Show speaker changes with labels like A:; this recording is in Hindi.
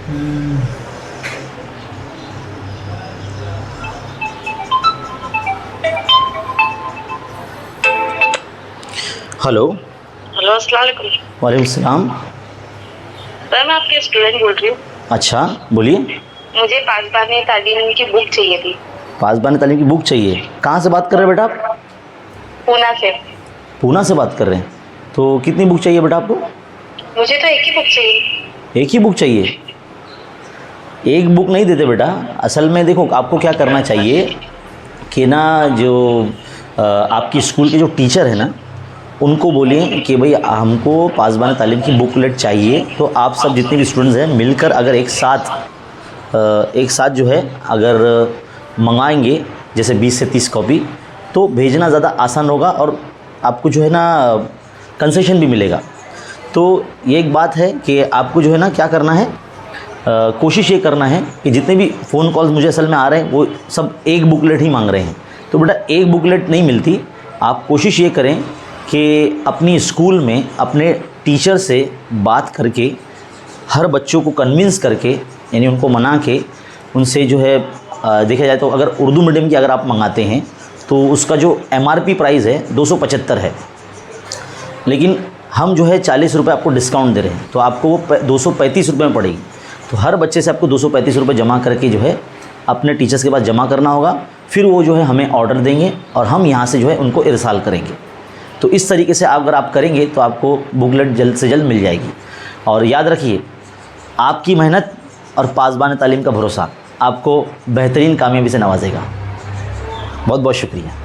A: हेलो।
B: हेलो, अस्सलाम वालेकुम।
A: वालेकुम सलाम।
B: सर, मैं आपके स्टूडेंट बोल रही हूँ।
A: अच्छा, बोलिए।
B: मुझे पासबान तालीम की बुक चाहिए थी।
A: पासबान तालीम की बुक चाहिए। कहाँ से बात कर रहे हैं बेटा आप?
B: पूना से।
A: पूना से बात कर रहे हैं। तो कितनी बुक चाहिए बेटा आपको?
B: मुझे तो एक ही बुक चाहिए।
A: एक ही बुक चाहिए? एक बुक नहीं देते बेटा। असल में देखो, आपको क्या करना चाहिए कि ना, जो आपकी स्कूल के जो टीचर है ना, उनको बोलिए कि भाई हमको पासबान तालीम की बुकलेट चाहिए। तो आप सब जितने भी स्टूडेंट्स हैं मिलकर अगर एक साथ जो है अगर मंगाएंगे, जैसे 20 से 30 कॉपी, तो भेजना ज़्यादा आसान होगा और आपको जो है ना कंसेशन भी मिलेगा। तो ये एक बात है कि आपको जो है ना क्या करना है, कोशिश ये करना है कि जितने भी फ़ोन कॉल्स मुझे असल में आ रहे हैं वो सब एक बुकलेट ही मांग रहे हैं। तो बेटा एक बुकलेट नहीं मिलती। आप कोशिश ये करें कि अपनी स्कूल में अपने टीचर से बात करके हर बच्चों को कन्विंस करके, यानी उनको मना के उनसे जो है देखा जाए तो अगर उर्दू मीडियम की अगर आप मंगाते हैं तो उसका जो MRP प्राइस है 275 है, लेकिन हम जो है 40 रुपये आपको डिस्काउंट दे रहे हैं, तो आपको वो 235 रुपये में पड़ेगी। तो हर बच्चे से आपको 235 रुपये जमा करके जो है अपने टीचर्स के पास जमा करना होगा। फिर वो जो है हमें ऑर्डर देंगे और हम यहाँ से जो है उनको इरसाल करेंगे। तो इस तरीके से अगर आप करेंगे तो आपको बुकलेट जल्द से जल्द मिल जाएगी। और याद रखिए, आपकी मेहनत और पासबान तालीम का भरोसा आपको बेहतरीन कामयाबी से नवाजेगा। बहुत बहुत शुक्रिया।